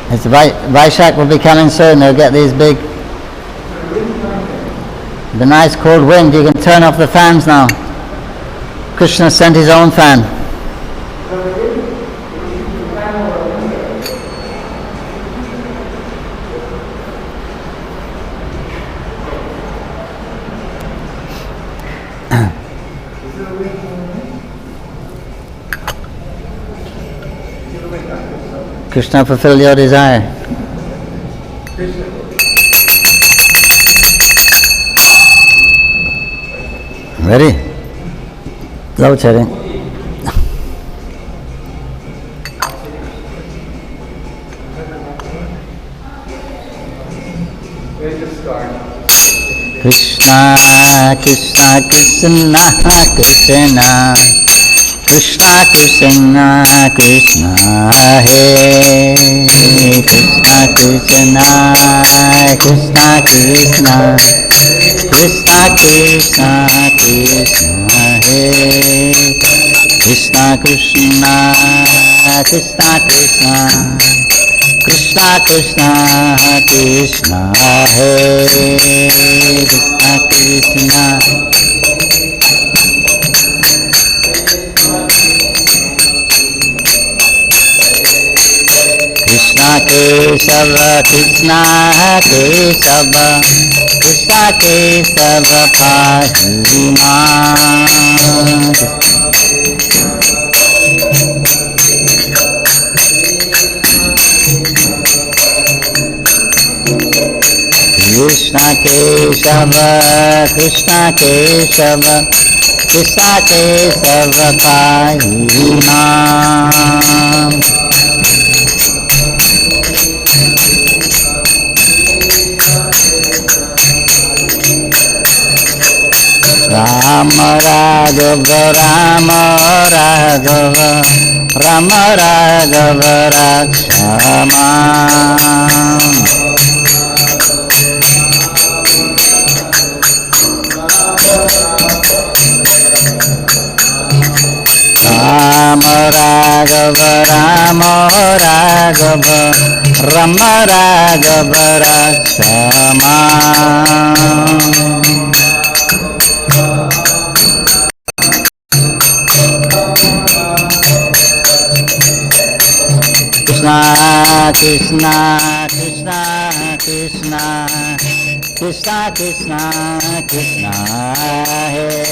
It's Vaishak will be coming soon. They'll get these big, the nice cold wind. You can turn off the fans now. Krishna sent his own fan. Krishna, fulfill your desire. Ready? Low chatting. Krishna, Krishna, Krishna, Krishna. Krishna Krishna Krishna Hey Krishna Krishna Krishna Krishna Krishna Krishna Krishna Hey Krishna Krishna Krishna Krishna Krishna Krishna Krishna Hey Krishna Krishna Krishna Kesava, Krishna Kesava, Krishna Kesava Pahima. Krishna Kesava, Krishna Kesava, Krishna Kesava Pahima. Rama Raghava, Rama Raghava, Rama Raghava Rakshama. Rama Raghava, Rama Raghava, Rama Raghava Rakshama. Krishna, Krishna, Krishna, Krishna, Krishna, Krishna, Hey.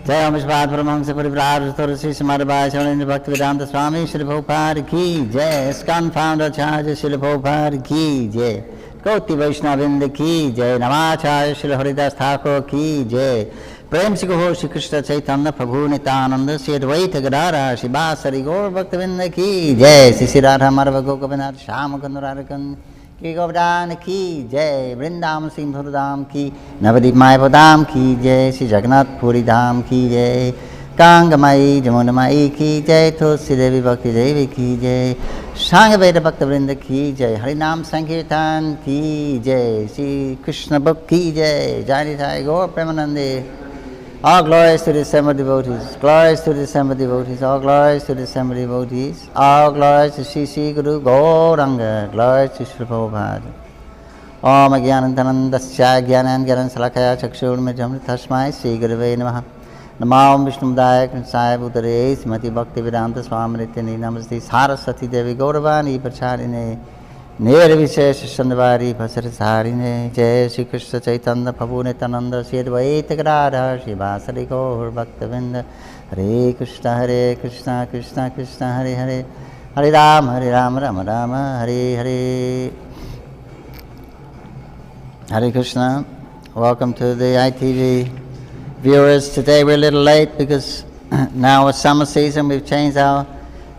Jai Om Vishwad Paramahamsa Parivraj Turasi Samadhavaya Sharanindra Bhaktivedanta Swami Srila Prabhupada Ki Jai. ISKCON Founder Acharya Srila Prabhupada Ki Jai. Koti Vaishnavinda Ki Jai. Namacharya Srila Haridas Thakur Ki Jai. Prem Se Kaho Shri Krishna Chaitanya Prabhu Nityananda Shri Advaita Gadara Shri Basari Gaur Bhaktavinda Ki Jai. Shri Radha Madhava Gokavinath Shama Kandarakan Ki Govardhan Ki Jai. Vrindam Singh Dham Ki Navadip Maya Padam Ki Jai. Shri Jagannath Puri Dham Ki Jai. Gangamai Jamunamai Ki Jai. Tulsi Devi Bhakti Devi Ki Jai. Sangha Veda Bhakta Vrinda Ki Jai. Harinam Sankirtan Ki Jai. Shri Krishna Book Ki Jai. Jai Nitai Gaur Premanande. All glories to the December devotees. Glories to the December devotees. All glories to the December devotees. All glories to Sri Sri Guru Gauranga. Glories to Sri Prabhupada. Om Agyanantanandasya Gyanan Salakaya Chakshurmijam Tasmai Sri Gurave Namaha. Namam Vishnudaya Krinsaya Bhutare Srimati Bhakti Vedanta Swami Nityananda Namaste Saraswati Devi Gauravani Pracharine Nirvishesha Shandavari Bhasarasarine Jai Shri Krishna Chaitanya Prabhu Nityananda Shri Advaita Gadadhar Shri Vasari Gaur Bhaktavinda Hare Krishna Krishna Krishna Hare Hare Hare Rama Rama Rama Hare Hare. Hare Krishna. Welcome to the ITV viewers. Today we're a little late because now it's summer season. We've changed our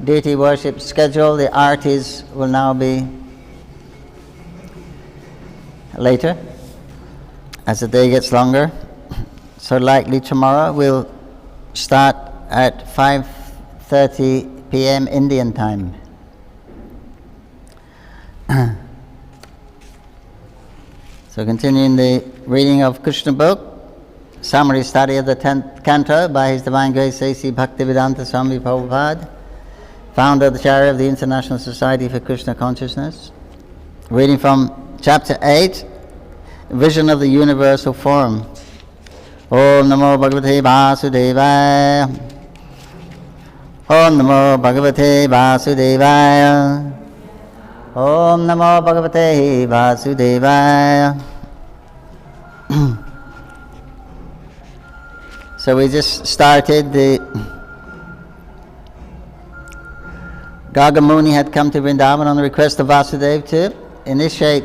deity worship schedule. The artis will now be later as the day gets longer. So likely tomorrow we'll start at 5:30 p.m. Indian time. So continuing the reading of Krishna book, summary study of the 10th canto by His Divine Grace A.C. Bhaktivedanta Swami Prabhupada, founder of the Charity of the International Society for Krishna Consciousness. Reading from chapter 8, Vision of the Universal Form. Om Namo Bhagavate Vasudevaya. Om Namo Bhagavate Vasudevaya. Om Namo Bhagavate Vasudevaya. So we just started the Gargamuni had come to Vrindavan on the request of Vasudeva to initiate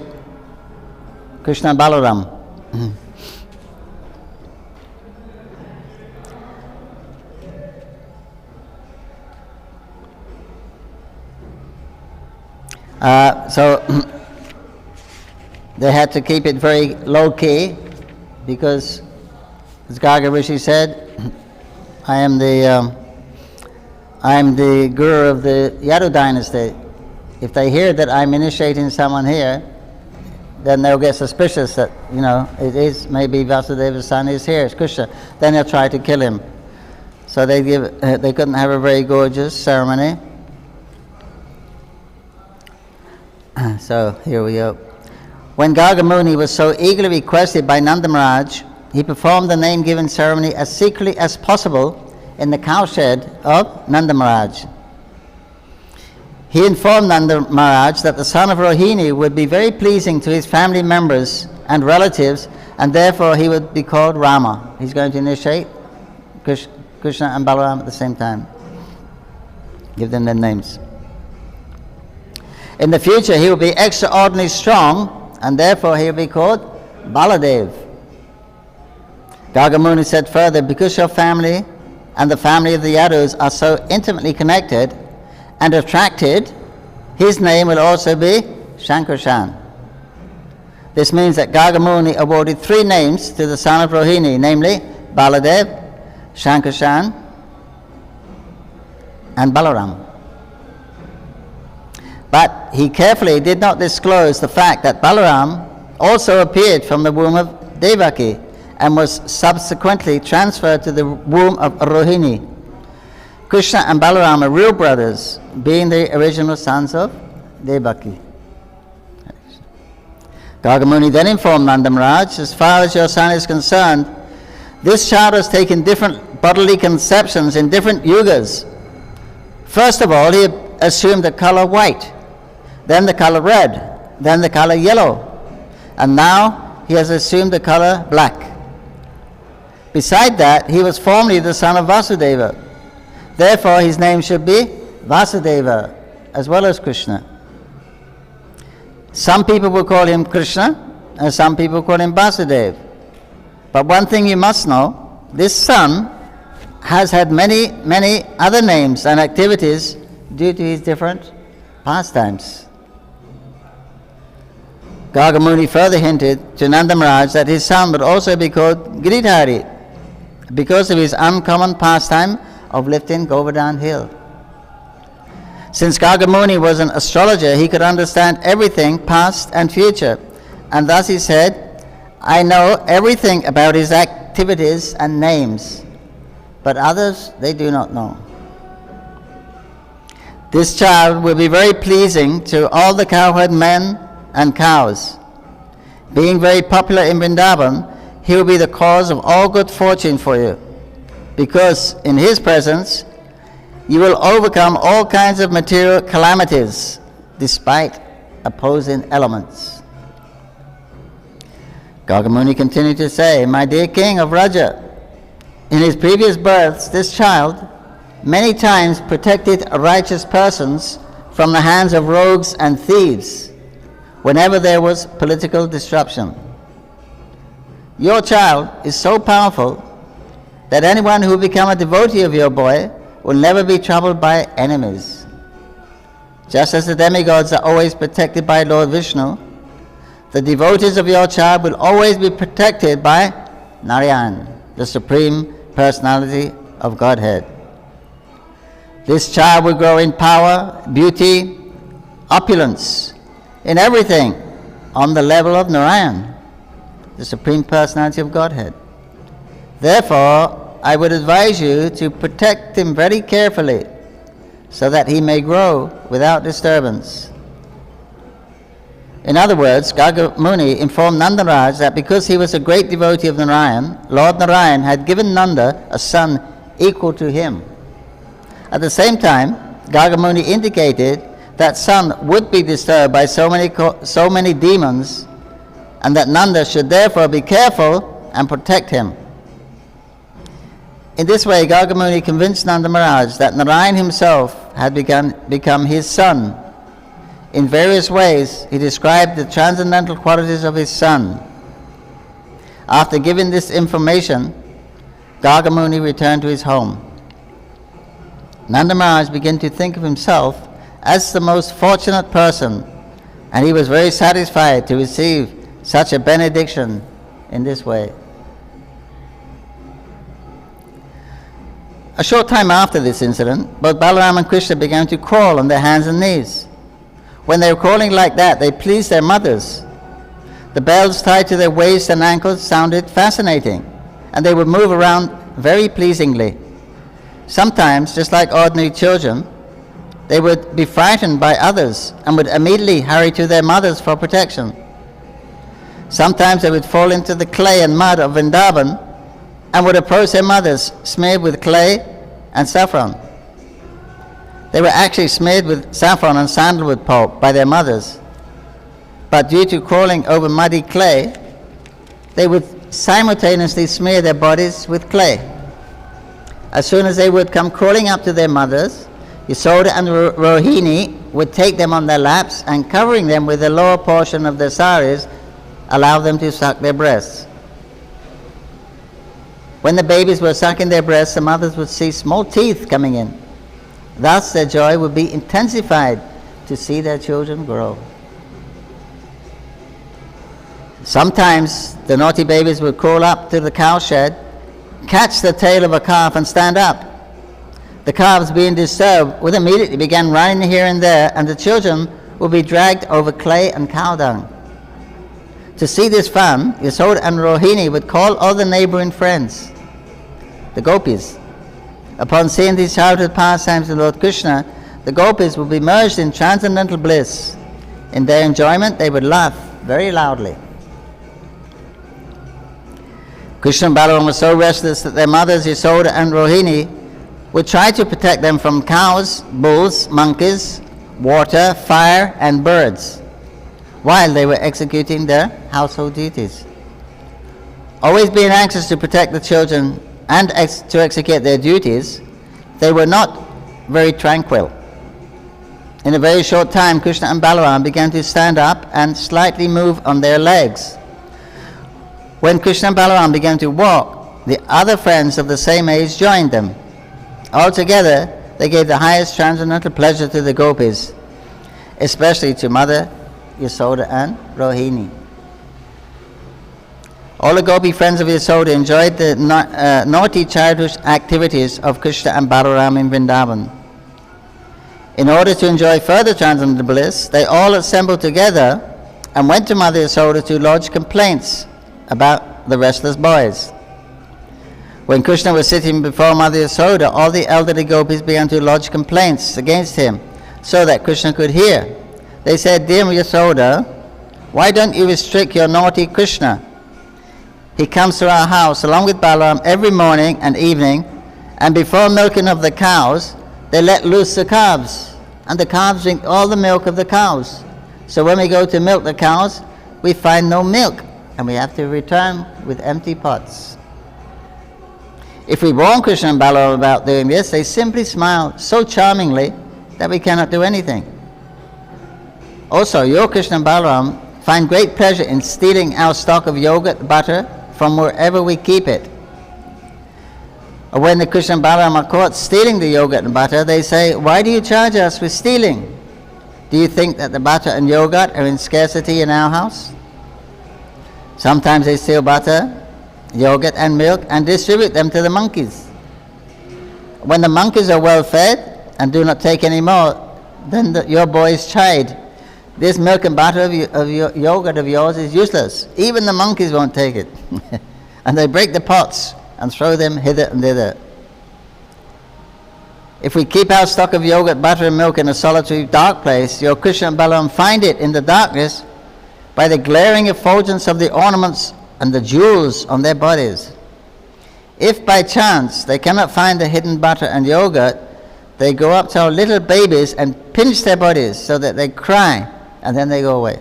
Krishna and Balaram. So they had to keep it very low key because, as Garga Rishi said, I am the guru of the Yadu dynasty. If they hear that I'm initiating someone here, then they'll get suspicious that, it is maybe Vasudeva's son is here, it's Krishna. Then they'll try to kill him. So they couldn't have a very gorgeous ceremony. So here we go. When Gargamuni was so eagerly requested by Nanda Maharaj, he performed the name-giving ceremony as secretly as possible in the cowshed of Nanda Maharaj. He informed Nanda Maharaj that the son of Rohini would be very pleasing to his family members and relatives, and therefore he would be called Rama. He's going to initiate Krishna and Balaram at the same time. Give them their names. In the future, he will be extraordinarily strong, and therefore he will be called Baladev. Gargamuni said further, because your family and the family of the Yadus are so intimately connected and attracted, his name will also be Shankarshan. This means that Gargamuni awarded 3 names to the son of Rohini, namely Baladev, Shankarshan, and Balaram. But he carefully did not disclose the fact that Balaram also appeared from the womb of Devaki and was subsequently transferred to the womb of Rohini. Krishna and Balaram are real brothers, being the original sons of Devaki. Gargamuni then informed Nanda Maharaj, as far as your son is concerned, this child has taken different bodily conceptions in different yugas. First of all, he assumed the color white, then the color red, then the color yellow, and now he has assumed the color black. Beside that, he was formerly the son of Vasudeva. Therefore, his name should be Vasudeva, as well as Krishna. Some people will call him Krishna, and some people call him Vasudeva. But one thing you must know, this son has had many, many other names and activities due to his different pastimes. Gargamuni further hinted to Nanda Maharaj that his son would also be called Giridhari because of his uncommon pastime of lifting Govardhan hill. Since Gargamuni was an astrologer, he could understand everything past and future, and thus he said, I know everything about his activities and names, but others they do not know. This child will be very pleasing to all the cowherd men and cows. Being very popular in Vrindavan, he will be the cause of all good fortune for you, because in his presence you will overcome all kinds of material calamities despite opposing elements. Gargamuni continued to say, my dear king of Raja, in his previous births this child many times protected righteous persons from the hands of rogues and thieves whenever there was political disruption. Your child is so powerful that anyone who will become a devotee of your boy will never be troubled by enemies. Just as the demigods are always protected by Lord Vishnu, the devotees of your child will always be protected by Narayan, the Supreme Personality of Godhead. This child will grow in power, beauty, opulence, in everything on the level of Narayan. the Supreme Personality of Godhead. Therefore, I would advise you to protect him very carefully so that he may grow without disturbance. In other words, Garga Muni informed Nanda Maharaj that because he was a great devotee of Narayan, Lord Narayan had given Nanda a son equal to him. At the same time, Garga Muni indicated that son would be disturbed by so many demons, and that Nanda should therefore be careful and protect him. In this way, Garga Muni convinced Nanda Maharaj that Narayan himself had become his son. In various ways, he described the transcendental qualities of his son. After giving this information, Garga Muni returned to his home. Nanda Maharaj began to think of himself as the most fortunate person, and he was very satisfied to receive such a benediction in this way. A short time after this incident, both Balaram and Krishna began to crawl on their hands and knees. When they were crawling like that, they pleased their mothers. The bells tied to their waists and ankles sounded fascinating, and they would move around very pleasingly. Sometimes, just like ordinary children, they would be frightened by others and would immediately hurry to their mothers for protection. Sometimes they would fall into the clay and mud of Vrindavan and would approach their mothers smeared with clay and saffron. They were actually smeared with saffron and sandalwood pulp by their mothers, but due to crawling over muddy clay, they would simultaneously smear their bodies with clay. As soon as they would come crawling up to their mothers, Yasoda and Rohini would take them on their laps and, covering them with the lower portion of their saris, allow them to suck their breasts. When the babies were sucking their breasts, the mothers would see small teeth coming in. Thus their joy would be intensified to see their children grow. Sometimes the naughty babies would crawl up to the cow shed, catch the tail of a calf and stand up. The calves, being disturbed, would immediately begin running here and there, and the children would be dragged over clay and cow dung. To see this fun, Yasoda and Rohini would call all the neighboring friends, the gopis. Upon seeing these childhood pastimes of Lord Krishna, the gopis would be merged in transcendental bliss. In their enjoyment, they would laugh very loudly. Krishna and Balaram were so restless that their mothers, Yasoda and Rohini, would try to protect them from cows, bulls, monkeys, water, fire, and birds, while they were executing their household duties. Always being anxious to protect the children and to execute their duties, they were not very tranquil. In a very short time, Krishna and Balaram began to stand up and slightly move on their legs. When Krishna and Balaram began to walk, the other friends of the same age joined them. Altogether, they gave the highest transcendental pleasure to the gopis, especially to Mother Yasoda and Rohini. All the gopi friends of Yasoda enjoyed the naughty childish activities of Krishna and Balaram in Vrindavan. In order to enjoy further transcendental bliss, they all assembled together and went to Mother Yasoda to lodge complaints about the restless boys. When Krishna was sitting before Mother Yasoda, all the elderly gopis began to lodge complaints against him so that Krishna could hear. They said, "Dear Yasoda, why don't you restrict your naughty Krishna? He comes to our house along with Balaram every morning and evening, and before milking of the cows, they let loose the calves, and the calves drink all the milk of the cows. So when we go to milk the cows, we find no milk, and we have to return with empty pots." If we warn Krishna and Balaram about doing this, they simply smile so charmingly that we cannot do anything. Also, your Krishna and Balaram find great pleasure in stealing our stock of yogurt, butter, from wherever we keep it. Or when the Krishna and Balaram are caught stealing the yogurt and butter, they say, "Why do you charge us with stealing? Do you think that the butter and yogurt are in scarcity in our house?" Sometimes they steal butter, yogurt and milk and distribute them to the monkeys. When the monkeys are well fed and do not take any more, then your boys chide, This milk and butter of your yogurt of yours is useless. Even the monkeys won't take it. And they break the pots and throw them hither and thither. If we keep our stock of yogurt, butter and milk in a solitary dark place, your Krishna and Balaram find it in the darkness by the glaring effulgence of the ornaments and the jewels on their bodies. If by chance they cannot find the hidden butter and yogurt, they go up to our little babies and pinch their bodies so that they cry, and then they go away.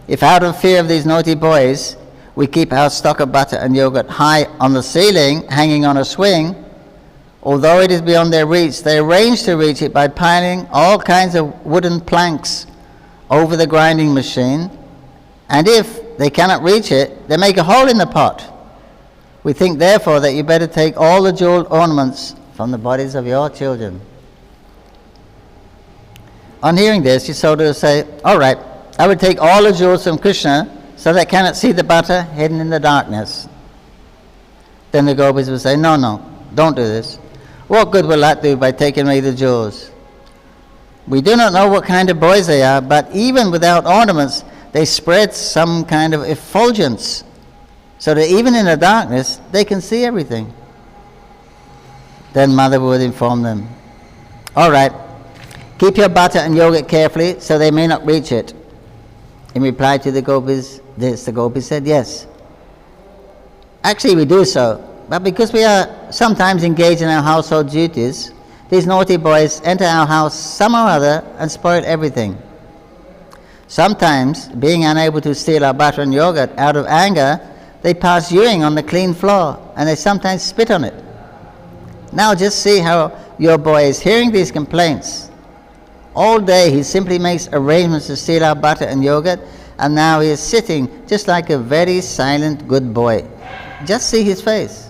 If out of fear of these naughty boys, we keep our stock of butter and yogurt high on the ceiling, hanging on a swing, although it is beyond their reach, they arrange to reach it by piling all kinds of wooden planks over the grinding machine, and if they cannot reach it, they make a hole in the pot. We think therefore that you better take all the jeweled ornaments from the bodies of your children. On hearing this, Yasoda will say, all right, I would take all the jewels from Krishna so that I cannot see the butter hidden in the darkness. Then the gopis will say, no, don't do this. What good will that do by taking away the jewels? We do not know what kind of boys they are, but even without ornaments, they spread some kind of effulgence, so that even in the darkness, they can see everything. Then Mother would inform them, all right, keep your butter and yogurt carefully so they may not reach it. In reply to the gopis, the gopis said, yes. Actually, we do so, but because we are sometimes engaged in our household duties, these naughty boys enter our house somehow or other and spoil everything. Sometimes, being unable to steal our butter and yogurt out of anger, they pass urine on the clean floor, and they sometimes spit on it. Now just see how your boy is hearing these complaints. All day he simply makes arrangements to steal our butter and yogurt, and now he is sitting just like a very silent good boy. Just see his face.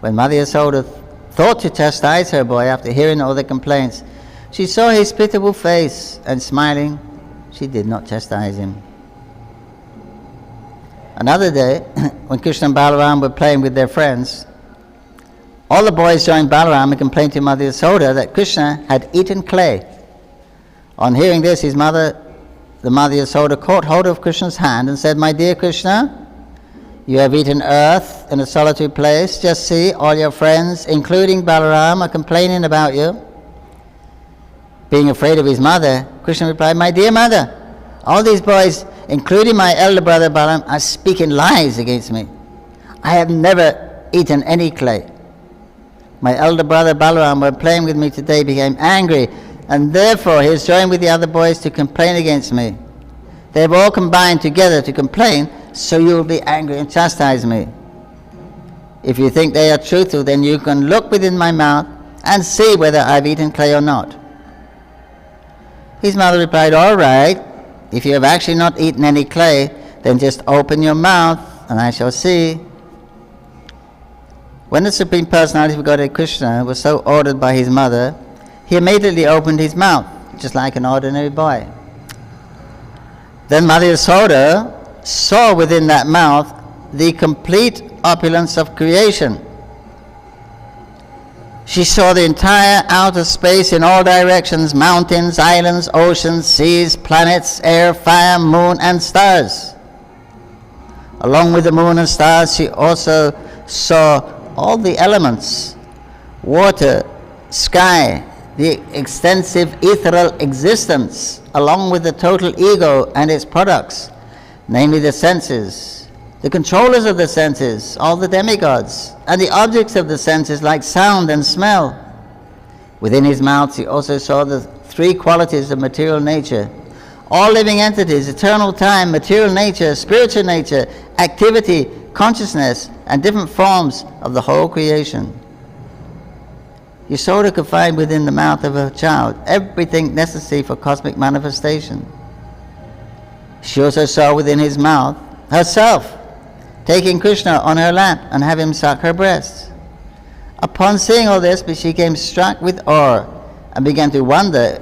When Mother Yasoda thought to chastise her boy after hearing all the complaints, she saw his pitiable face, and smiling, she did not chastise him. Another day, when Krishna and Balaram were playing with their friends, all the boys joined Balaram and complained to Mother Yasoda that Krishna had eaten clay. On hearing this, the Mother Yasoda caught hold of Krishna's hand and said, my dear Krishna, you have eaten earth in a solitary place. Just see, all your friends, including Balaram, are complaining about you. Being afraid of his mother, Krishna replied, my dear mother, all these boys, including my elder brother Balaram, are speaking lies against me. I have never eaten any clay. My elder brother Balaram, when playing with me today, became angry, and therefore he has joined with the other boys to complain against me. They have all combined together to complain, so you will be angry and chastise me. If you think they are truthful, then you can look within my mouth and see whether I have eaten clay or not. His mother replied, all right, if you have actually not eaten any clay, then just open your mouth and I shall see. When the Supreme Personality of Godhead Krishna was so ordered by his mother, he immediately opened his mouth, just like an ordinary boy. Then Mother Yasoda saw within that mouth the complete opulence of creation. She saw the entire outer space in all directions, mountains, islands, oceans, seas, planets, air, fire, moon, and stars. Along with the moon and stars, she also saw all the elements, water, sky, the extensive ethereal existence, along with the total ego and its products, namely the senses, the controllers of the senses, all the demigods, and the objects of the senses like sound and smell. Within his mouth he also saw the three qualities of material nature, all living entities, eternal time, material nature, spiritual nature, activity, consciousness, and different forms of the whole creation. Yasoda could find within the mouth of a child everything necessary for cosmic manifestation. She also saw within his mouth herself, taking Krishna on her lap and have him suck her breasts. Upon seeing all this, she became struck with awe and began to wonder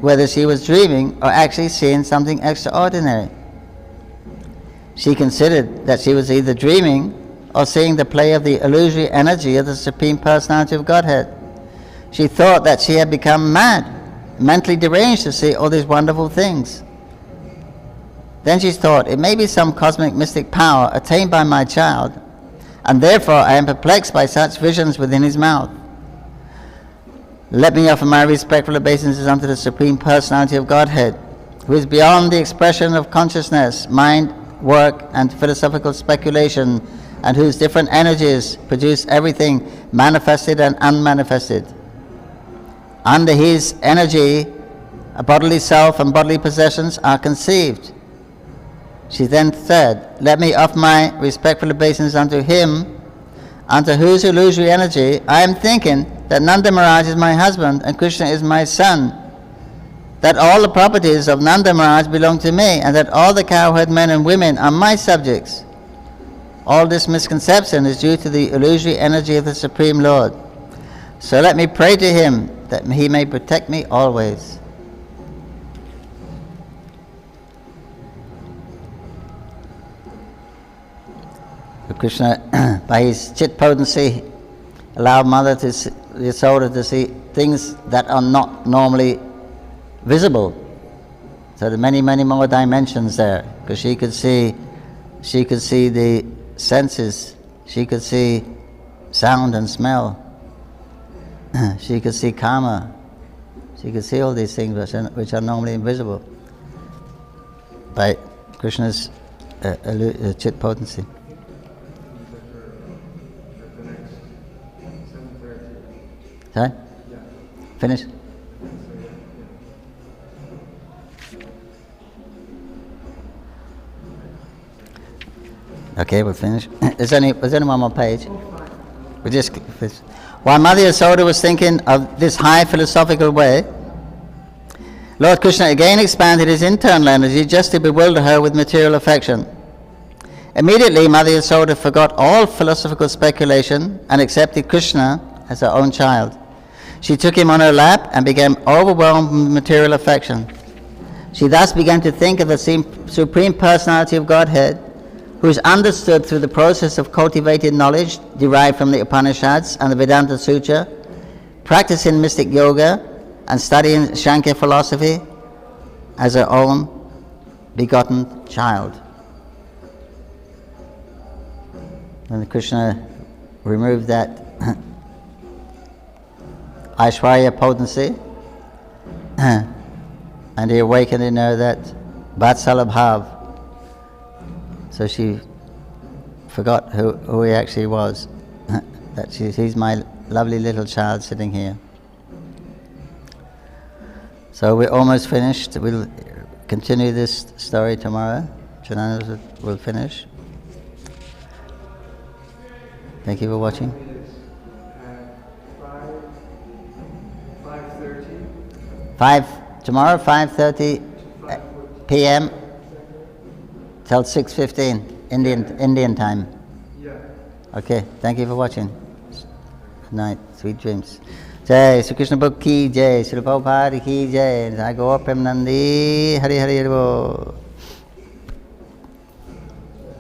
whether she was dreaming or actually seeing something extraordinary. She considered that she was either dreaming or seeing the play of the illusory energy of the Supreme Personality of Godhead. She thought that she had become mad mentally deranged to see all these wonderful things. Then she thought, it may be some cosmic mystic power attained by my child, and therefore I am perplexed by such visions within his mouth. Let me offer my respectful obeisances unto the Supreme Personality of Godhead, who is beyond the expression of consciousness, mind, work, and philosophical speculation, and whose different energies produce everything manifested and unmanifested. Under his energy, a bodily self and bodily possessions are conceived. She then said, let me offer my respectful obeisance unto him, unto whose illusory energy I am thinking that Nanda Maharaj is my husband and Krishna is my son, that all the properties of Nanda Maharaj belong to me, and that all the cowherd men and women are my subjects. All this misconception is due to the illusory energy of the Supreme Lord. So let me pray to him that he may protect me always. So Krishna, by his chit potency, allowed Mother Yasoda to see things that are not normally visible. So there are many, many more dimensions there, because she could see the senses, she could see sound and smell, she could see karma, she could see all these things which are normally invisible by Krishna's chit potency. Sorry? Finish? Okay, we'll finish. There's only one more page. We just finish. While Mother Yasoda was thinking of this high philosophical way, Lord Krishna again expanded his internal energy just to bewilder her with material affection. Immediately, Mother Yasoda forgot all philosophical speculation and accepted Krishna as her own child. She took him on her lap and became overwhelmed with material affection. She thus began to think of the Supreme Personality of Godhead, who is understood through the process of cultivated knowledge derived from the Upanishads and the Vedanta Sutra, practicing mystic yoga, and studying Sankhya philosophy as her own begotten child. And Krishna removed that Aishwarya potency, and he awakened in her that Vatsala Bhav. So she forgot who he actually was, that he's my lovely little child sitting here. So we're almost finished. We'll continue this story tomorrow. Janana will finish. Thank you for watching. 5:30. Tomorrow, 5:30 p.m. till 6:15 Indian time. Yeah. Okay. Thank you for watching. Good night. Sweet dreams. Jai Sri Krishna Book Ki Jai, Srila Prabhupada Ki Jai, Jai Gaur Premanandi, Hari Hari Hari Bol.